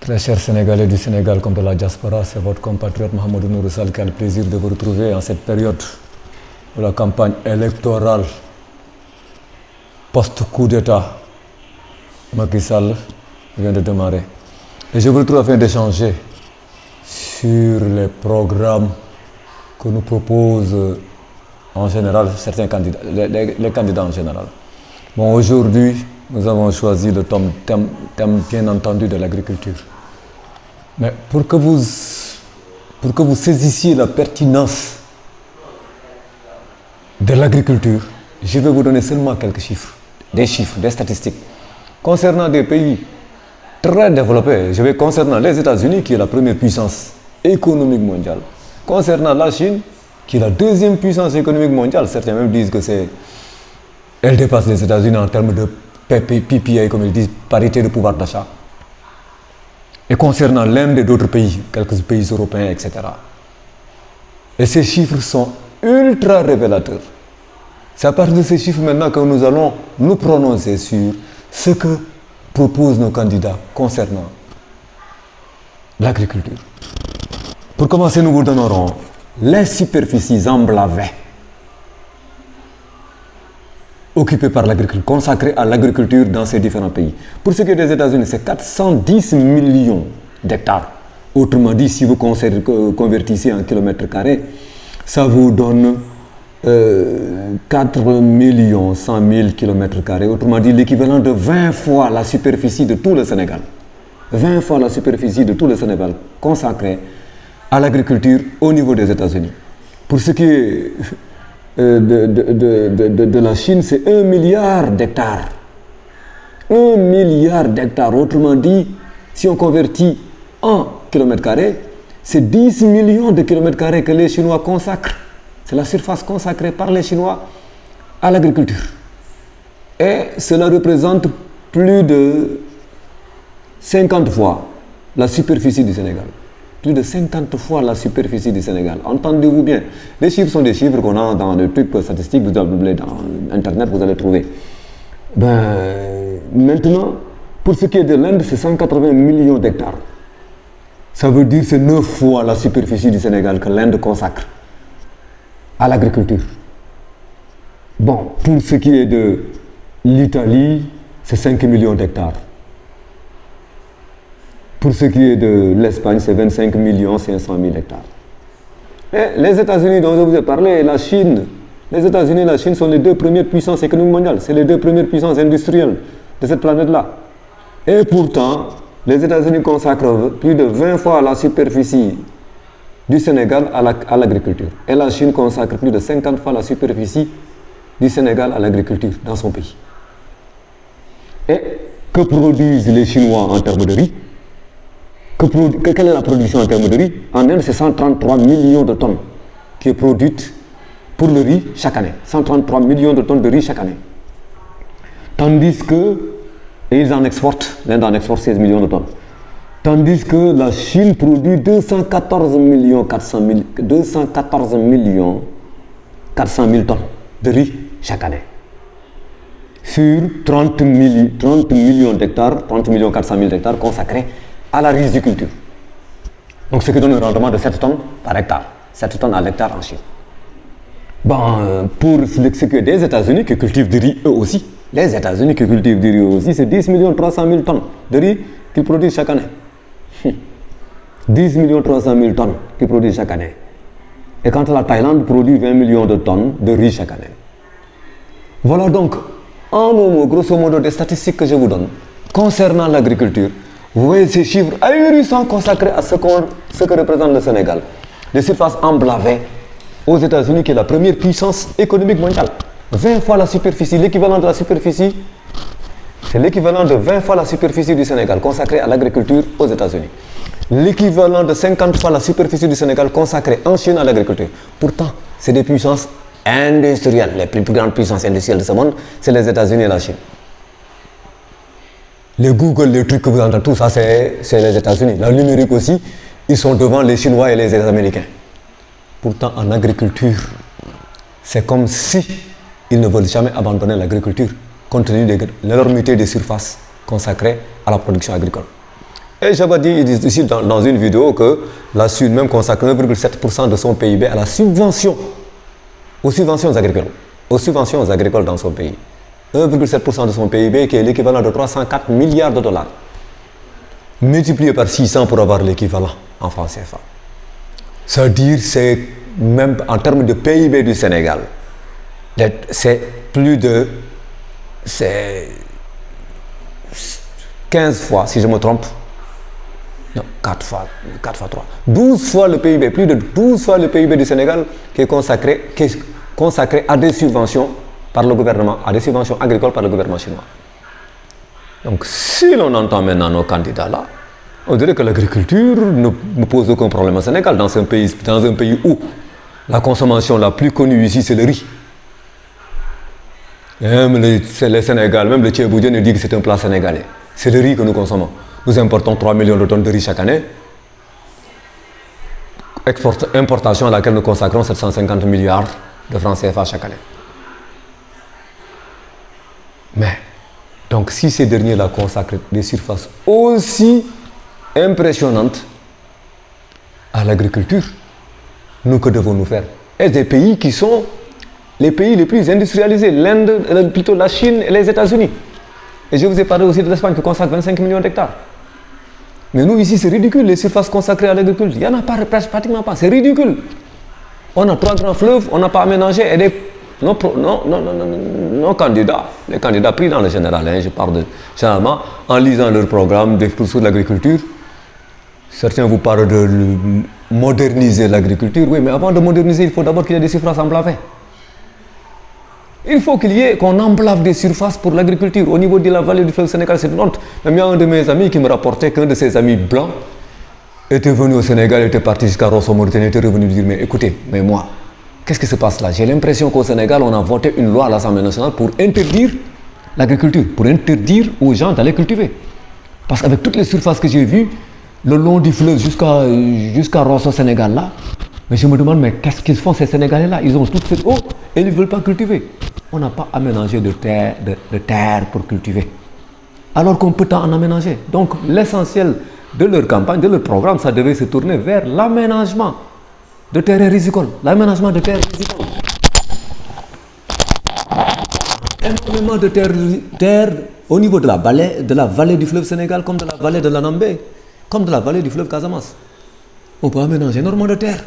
Très chers Sénégalais du Sénégal comme de la diaspora, c'est votre compatriote Mohamedou Nourou Sall qui a le plaisir de vous retrouver en cette période où la campagne électorale post-coup d'État Macky Sall vient de démarrer. Et je vous retrouve afin d'échanger sur les programmes que nous proposent en général certains candidats, les candidats en général. Bon, aujourd'hui, nous avons choisi le thème bien entendu de l'agriculture. Mais pour que vous saisissiez la pertinence de l'agriculture, je vais vous donner seulement quelques chiffres, des statistiques. Concernant des pays très développés, je vais concernant les États-Unis, qui est la première puissance économique mondiale, concernant la Chine, qui est la deuxième puissance économique mondiale, certains même disent que elle dépasse les États-Unis en termes de PPI, comme ils disent, parité de pouvoir d'achat. Et concernant l'Inde et d'autres pays, quelques pays européens, etc. Et ces chiffres sont ultra révélateurs. C'est à partir de ces chiffres maintenant que nous allons nous prononcer sur ce que proposent nos candidats concernant l'agriculture. Pour commencer, nous vous donnerons les superficies emblavées occupées par l'agriculture, consacrées à l'agriculture dans ces différents pays. Pour ce qui est des États-Unis, c'est 410 millions d'hectares. Autrement dit, si vous convertissez en kilomètres carrés, ça vous donne 4 100 000 kilomètres carrés. Autrement dit, l'équivalent de 20 fois la superficie de tout le Sénégal. 20 fois la superficie de tout le Sénégal consacrée à l'agriculture au niveau des États-Unis. Pour ce qui est de la Chine, c'est 1 milliard d'hectares. 1 milliard d'hectares. Autrement dit, si on convertit en kilomètres carrés, c'est 10 millions de kilomètres carrés que les Chinois consacrent. C'est la surface consacrée par les Chinois à l'agriculture. Et cela représente plus de 50 fois la superficie du Sénégal. Plus de 50 fois la superficie du Sénégal. Entendez-vous bien. Les chiffres sont des chiffres qu'on a dans le truc statistique, vous allez dans Internet, vous allez trouver. Maintenant, pour ce qui est de l'Inde, c'est 180 millions d'hectares. Ça veut dire que c'est 9 fois la superficie du Sénégal que l'Inde consacre à l'agriculture. Bon, pour ce qui est de l'Italie, c'est 5 millions d'hectares. Pour ce qui est de l'Espagne, c'est 25 500 000 hectares. Et les États-Unis dont je vous ai parlé, et la Chine, les États-Unis et la Chine sont les deux premières puissances économiques mondiales. C'est les deux premières puissances industrielles de cette planète-là. Et pourtant, les États-Unis consacrent plus de 20 fois la superficie du Sénégal à l'agriculture. Et la Chine consacre plus de 50 fois la superficie du Sénégal à l'agriculture dans son pays. Et que produisent les Chinois en termes de riz? Quelle est la production en termes de riz? En Inde, c'est 133 millions de tonnes qui est produite pour le riz chaque année. 133 millions de tonnes de riz chaque année. Tandis que, et ils en exportent, l'Inde en exporte 16 millions de tonnes. Tandis que la Chine produit 214 millions 400 000 tonnes de riz chaque année. Sur 30 millions d'hectares, 30 millions 400 000 hectares consacrés à la riziculture. Donc ce qui donne un rendement de 7 tonnes par hectare. 7 tonnes à l'hectare en Chine. Pour ce qui est des États-Unis qui cultivent du riz eux aussi, les États-Unis qui cultivent du riz eux aussi, c'est 10 300 000 tonnes de riz qu'ils produisent chaque année. 10 300 000 tonnes qu'ils produisent chaque année. Et quand la Thaïlande produit 20 millions de tonnes de riz chaque année. Voilà donc, en mots, grosso modo, des statistiques que je vous donne concernant l'agriculture. Vous voyez ces chiffres ahurissants consacrés à ce que représente le Sénégal. Des surfaces emblavées aux États-Unis, qui est la première puissance économique mondiale. 20 fois la superficie, l'équivalent de la superficie, c'est l'équivalent de 20 fois la superficie du Sénégal consacrée à l'agriculture aux États-Unis. L'équivalent de 50 fois la superficie du Sénégal consacrée en Chine à l'agriculture. Pourtant, c'est des puissances industrielles. Les plus grandes puissances industrielles de ce monde, c'est les États-Unis et la Chine. Les Google, les trucs que vous entendez, tout ça, c'est les États-Unis. La numérique aussi, ils sont devant les Chinois et les Américains. Pourtant, en agriculture, c'est comme si ils ne veulent jamais abandonner l'agriculture, compte tenu de l'énormité des surfaces consacrées à la production agricole. Et j'avais dit ici dans une vidéo que la Chine même consacre 1,7% de son PIB à la subvention, aux subventions agricoles dans son pays. 1,7% de son PIB qui est l'équivalent de 304 milliards de dollars. Multiplié par 600 pour avoir l'équivalent en francs CFA. C'est-à-dire, c'est même en termes de PIB du Sénégal, c'est plus de 15 fois, si je me trompe, non, 4 fois 3, 12 fois le PIB, plus de 12 fois le PIB du Sénégal qui est consacré à des subventions par le gouvernement, à des subventions agricoles par le gouvernement chinois. Donc, si l'on entend maintenant nos candidats là, on dirait que l'agriculture ne pose aucun problème au Sénégal, dans un pays où la consommation la plus connue ici, c'est le riz. Et même le Sénégal, même le Tchèboudien nous dit que c'est un plat sénégalais. C'est le riz que nous consommons. Nous importons 3 millions de tonnes de riz chaque année. Importation à laquelle nous consacrons 750 milliards de francs CFA chaque année. Mais, donc si ces derniers-là consacrent des surfaces aussi impressionnantes à l'agriculture, nous, que devons-nous faire? Et des pays qui sont les pays les plus industrialisés, l'Inde, plutôt la Chine et les États-Unis. Et je vous ai parlé aussi de l'Espagne qui consacre 25 millions d'hectares. Mais nous, ici, c'est ridicule, les surfaces consacrées à l'agriculture. Il n'y en a pas, pratiquement pas, c'est ridicule. On a 3 grands fleuves, on n'a pas aménagé, et nos candidats, les candidats pris dans le général, je parle généralement, en lisant leur programme sur l'agriculture, certains vous parlent de moderniser l'agriculture, oui, mais avant de moderniser, il faut d'abord qu'il y ait des surfaces emblavées. Il faut qu'on emblave des surfaces pour l'agriculture. Au niveau de la vallée du fleuve Sénégal, c'est une honte. Même il y a un de mes amis qui me rapportait qu'un de ses amis blancs était venu au Sénégal, était parti jusqu'à Rosso Mauritanie, était revenu lui dire, mais écoutez, mais moi, qu'est-ce qui se passe là? J'ai l'impression qu'au Sénégal, on a voté une loi à l'Assemblée nationale pour interdire l'agriculture, pour interdire aux gens d'aller cultiver. Parce qu'avec toutes les surfaces que j'ai vues, le long du fleuve jusqu'à Rosso Sénégal là, mais je me demande, mais qu'est-ce qu'ils font ces Sénégalais là? Ils ont toute cette eau et ils ne veulent pas cultiver. On n'a pas aménagé de terre pour cultiver. Alors qu'on peut en aménager. Donc l'essentiel de leur campagne, de leur programme, ça devait se tourner vers l'aménagement de terres rizicoles. L'aménagement de terres rizicoles. Énormément de terres au niveau de la vallée du fleuve Sénégal, comme de la vallée de l'Anambé, comme de la vallée du fleuve Casamance. On peut aménager énormément de terres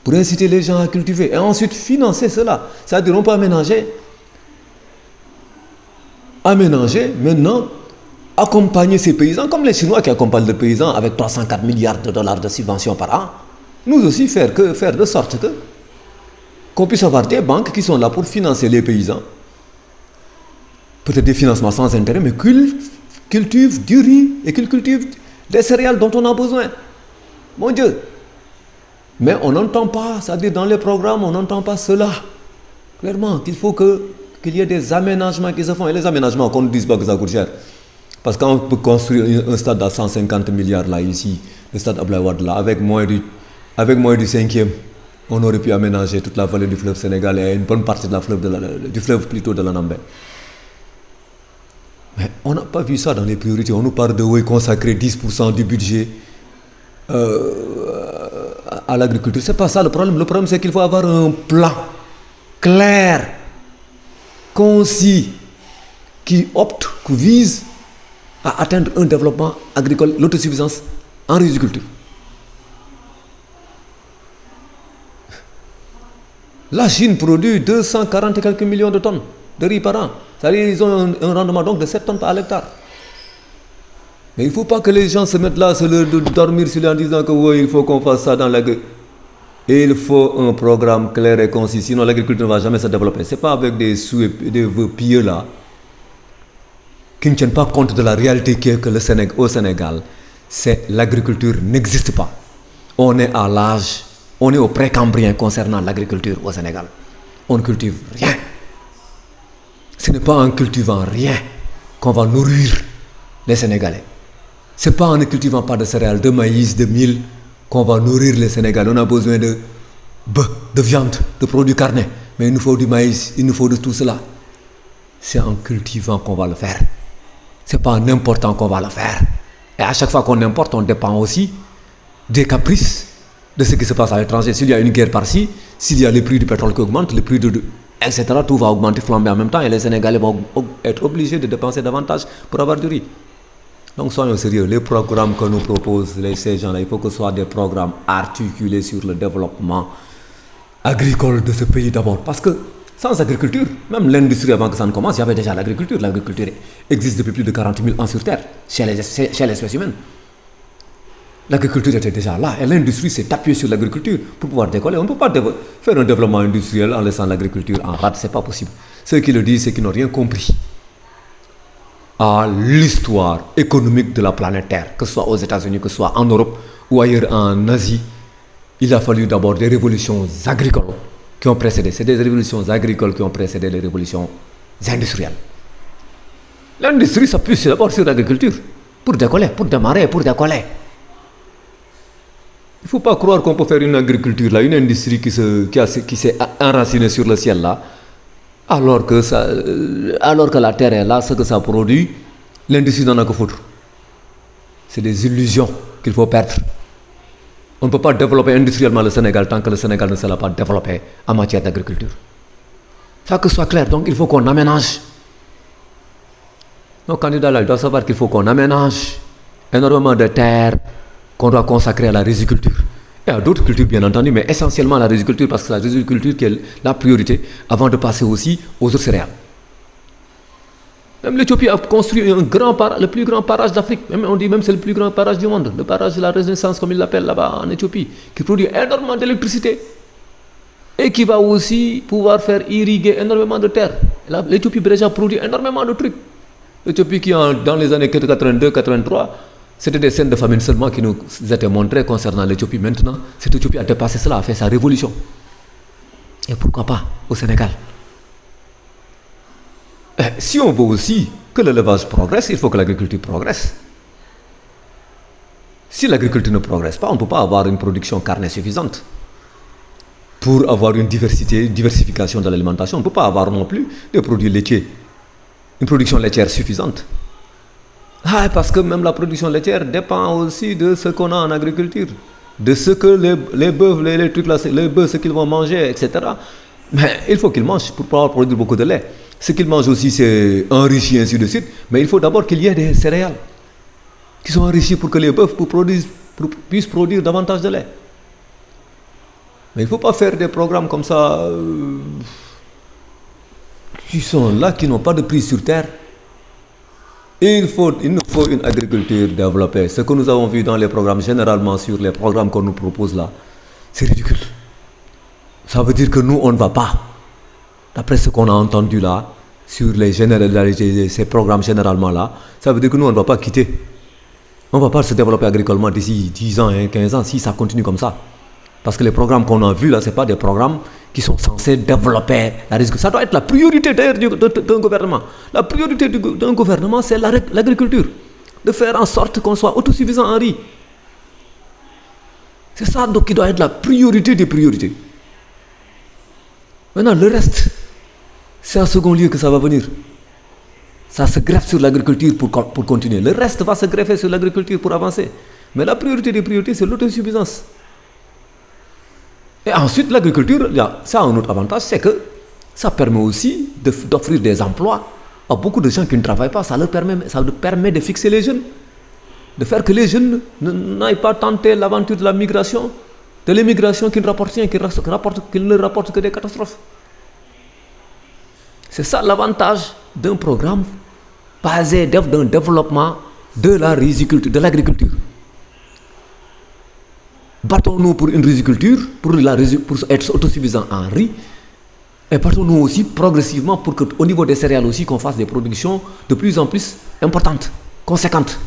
pour inciter les gens à cultiver et ensuite financer cela. C'est-à-dire on peut aménager, maintenant, accompagner ces paysans, comme les Chinois qui accompagnent leurs paysans avec 304 milliards de dollars de subventions par an. Nous aussi faire de sorte qu'on puisse avoir des banques qui sont là pour financer les paysans. Peut-être des financements sans intérêt, mais qu'ils cultivent du riz et qu'ils cultivent des céréales dont on a besoin. Mon Dieu! Mais on n'entend pas, c'est-à-dire dans les programmes, on n'entend pas cela. Clairement, qu'il faut qu'il y ait des aménagements qui se font. Et les aménagements, qu'on ne dise pas que ça coûte cher. Parce qu'on peut construire un stade à 150 milliards là, ici, le stade Abdoulaye Wade là, avec moins du 5e, on aurait pu aménager toute la vallée du fleuve Sénégal et une bonne partie du fleuve plutôt de l'Anambé. Mais on n'a pas vu ça dans les priorités. On nous parle de consacrer 10% du budget à l'agriculture. C'est pas ça le problème. Le problème, c'est qu'il faut avoir un plan clair, concis, qui vise à atteindre un développement agricole, l'autosuffisance en riziculture. La Chine produit 240 et quelques millions de tonnes de riz par an. C'est-à-dire qu'ils ont un rendement donc de 7 tonnes par hectare. Mais il ne faut pas que les gens se mettent là, dormir sur lui en disant que oui, il faut qu'on fasse ça dans l'agriculture. Il faut un programme clair et concis, sinon l'agriculture ne va jamais se développer. Ce n'est pas avec des vœux pieux là, qui ne tiennent pas compte de la réalité qui est que au Sénégal, l'agriculture n'existe pas. On est à l'âge, on est au précambrien concernant l'agriculture au Sénégal. On ne cultive rien. Ce n'est pas en cultivant rien qu'on va nourrir les Sénégalais. Ce n'est pas en ne cultivant pas de céréales, de maïs, de mil qu'on va nourrir les Sénégalais. On a besoin de bœuf, de viande, de produits carnés. Mais il nous faut du maïs, il nous faut de tout cela. C'est en cultivant qu'on va le faire. Ce n'est pas en important qu'on va le faire. Et à chaque fois qu'on importe, on dépend aussi des caprices de ce qui se passe à l'étranger. S'il y a une guerre par-ci, s'il y a les prix du pétrole qui augmentent, les prix etc., tout va augmenter, flamber en même temps et les Sénégalais vont être obligés de dépenser davantage pour avoir du riz. Donc soyons sérieux, les programmes que nous proposent ces gens-là, il faut que ce soit des programmes articulés sur le développement agricole de ce pays d'abord. Parce que sans agriculture, même l'industrie avant que ça ne commence, il y avait déjà l'agriculture. L'agriculture existe depuis plus de 40 000 ans sur Terre, chez l'espèce humaine. L'agriculture était déjà là et l'industrie s'est appuyée sur l'agriculture pour pouvoir décoller. On ne peut pas faire un développement industriel en laissant l'agriculture en rade, c'est pas possible. Ceux qui le disent, c'est qu'ils n'ont rien compris à l'histoire économique de la planète Terre, que ce soit aux États-Unis, que ce soit en Europe ou ailleurs en Asie. Il a fallu d'abord des révolutions agricoles qui ont précédé. C'est des révolutions agricoles qui ont précédé les révolutions industrielles. L'industrie s'appuie d'abord sur l'agriculture pour décoller, pour démarrer, pour décoller. Il ne faut pas croire qu'on peut faire une agriculture là, une industrie qui s'est enracinée sur le ciel là, alors que la terre est là, ce que ça produit, l'industrie n'en a que foutre. C'est des illusions qu'il faut perdre. On ne peut pas développer industriellement le Sénégal tant que le Sénégal ne sera pas développé en matière d'agriculture. Ça que ce soit clair, donc il faut qu'on aménage. Nos candidats là, ils doivent savoir qu'il faut qu'on aménage énormément de terres qu'on doit consacrer à la riziculture. Et à d'autres cultures bien entendu, mais essentiellement à la riziculture parce que c'est la riziculture qui est la priorité avant de passer aussi aux autres céréales. Même l'Éthiopie a construit le plus grand barrage d'Afrique. On dit même que c'est le plus grand barrage du monde. Le barrage de la Renaissance, comme ils l'appellent là-bas en Éthiopie, qui produit énormément d'électricité et qui va aussi pouvoir faire irriguer énormément de terres. L'Éthiopie déjà produit énormément de trucs. L'Éthiopie qui, dans les années 82-83, c'était des scènes de famine seulement qui nous étaient montrées concernant l'Éthiopie. Maintenant, cette Éthiopie a dépassé cela, a fait sa révolution. Et pourquoi pas au Sénégal? Si on veut aussi que l'élevage progresse, il faut que l'agriculture progresse. Si l'agriculture ne progresse pas, on ne peut pas avoir une production carnée suffisante. Pour avoir une diversification de l'alimentation, on ne peut pas avoir non plus des produits laitiers, une production laitière suffisante. Parce que même la production laitière dépend aussi de ce qu'on a en agriculture, de ce que les bœufs, les bœufs, ce qu'ils vont manger, etc. Mais il faut qu'ils mangent pour pouvoir produire beaucoup de lait. Ce qu'ils mangent aussi, c'est enrichi, ainsi de suite. Mais il faut d'abord qu'il y ait des céréales qui sont enrichies pour que les bœufs puissent produire davantage de lait. Mais il ne faut pas faire des programmes comme ça qui sont là, qui n'ont pas de prise sur terre. Il nous faut une agriculture développée. Ce que nous avons vu dans les programmes, généralement sur les programmes qu'on nous propose là, c'est ridicule. Ça veut dire que nous, on ne va pas. D'après ce qu'on a entendu là, sur ces programmes généralement là, ça veut dire que nous, on ne va pas quitter. On ne va pas se développer agricolement d'ici 10 ans, 15 ans, si ça continue comme ça. Parce que les programmes qu'on a vus là, ce n'est pas des programmes qui sont censés développer la risque. Ça doit être la priorité d'ailleurs d'un gouvernement. La priorité d'un gouvernement, c'est l'agriculture. De faire en sorte qu'on soit autosuffisant en riz. C'est ça donc qui doit être la priorité des priorités. Maintenant, le reste, c'est en second lieu que ça va venir. Ça se greffe sur l'agriculture pour continuer. Le reste va se greffer sur l'agriculture pour avancer. Mais la priorité des priorités, c'est l'autosuffisance. Et ensuite, l'agriculture, ça a un autre avantage, c'est que ça permet aussi d'offrir des emplois à beaucoup de gens qui ne travaillent pas. Ça leur permet de fixer les jeunes, de faire que les jeunes n'aillent pas tenter l'aventure de la migration, de l'immigration qui ne rapporte rien, qui ne leur rapporte que des catastrophes. C'est ça l'avantage d'un programme basé d'un développement de la riziculture, de l'agriculture. Battons-nous pour une riziculture, pour être autosuffisant en riz, et battons-nous aussi progressivement pour qu'au niveau des céréales aussi, qu'on fasse des productions de plus en plus importantes, conséquentes.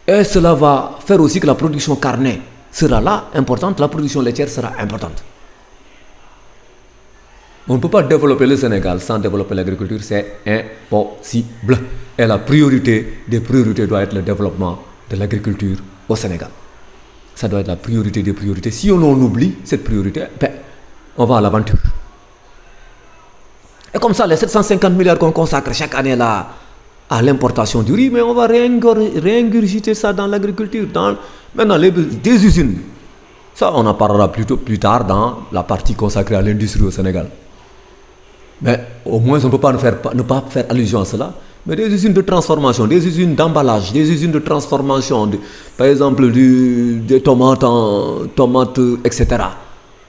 Et cela va faire aussi que la production carnée sera là, importante, la production laitière sera importante. On ne peut pas développer le Sénégal sans développer l'agriculture, c'est impossible. Et la priorité des priorités doit être le développement de l'agriculture au Sénégal. Ça doit être la priorité des priorités. Si on oublie cette priorité, on va à l'aventure. Et comme ça, les 750 milliards qu'on consacre chaque année là à l'importation du riz, mais on va réingurgiter ça dans l'agriculture. Maintenant, des usines, ça on en parlera plus tard dans la partie consacrée à l'industrie au Sénégal. Mais au moins on ne peut pas ne pas faire allusion à cela. Mais des usines de transformation, des usines d'emballage, des usines de transformation, par exemple des tomates, etc.,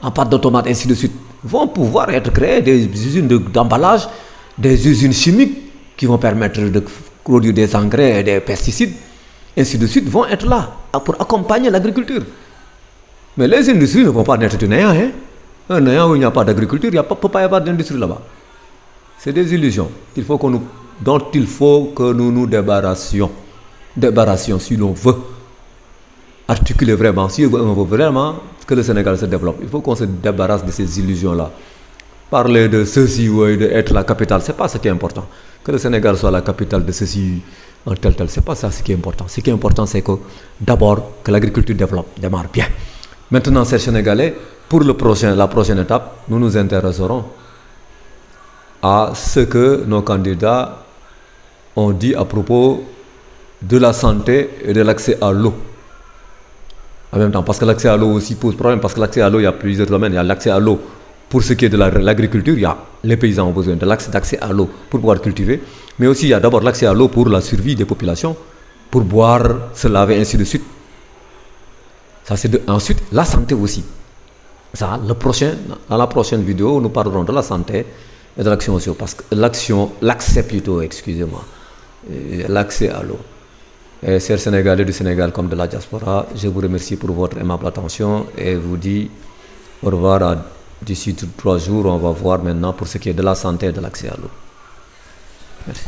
en pâte de tomates, ainsi de suite, vont pouvoir être créées, des usines d'emballage, des usines chimiques qui vont permettre de produire des engrais et des pesticides, ainsi de suite, vont être là pour accompagner l'agriculture. Mais les industries ne vont pas naître de néant. Hein? Un néant où il n'y a pas d'agriculture, il ne peut pas y avoir d'industrie là-bas. C'est des illusions dont il faut que nous nous débarrassions si l'on veut articuler vraiment, si on veut vraiment que le Sénégal se développe. Il faut qu'on se débarrasse de ces illusions-là. Parler de ceci ou d'être la capitale, ce n'est pas ce qui est important. Que le Sénégal soit la capitale de ceci en tel, ce n'est pas ça ce qui est important. Ce qui est important, c'est que d'abord, que l'agriculture démarre bien. Maintenant, chers Sénégalais, pour la prochaine étape, nous nous intéresserons à ce que nos candidats ont dit à propos de la santé et de l'accès à l'eau. En même temps, parce que l'accès à l'eau aussi pose problème, parce que l'accès à l'eau, il y a plusieurs domaines. Il y a l'accès à l'eau pour ce qui est de l'agriculture, les paysans ont besoin de d'accès à l'eau pour pouvoir cultiver, mais aussi il y a d'abord l'accès à l'eau pour la survie des populations, pour boire, se laver, ainsi de suite. Ça, ensuite, la santé aussi. Ça, dans la prochaine vidéo, nous parlerons de la santé et de l'action aussi, parce que l'accès à l'eau. Et chers Sénégalais du Sénégal comme de la diaspora, je vous remercie pour votre aimable attention et vous dis au revoir d'ici 3 jours. On va voir maintenant pour ce qui est de la santé et de l'accès à l'eau. Merci.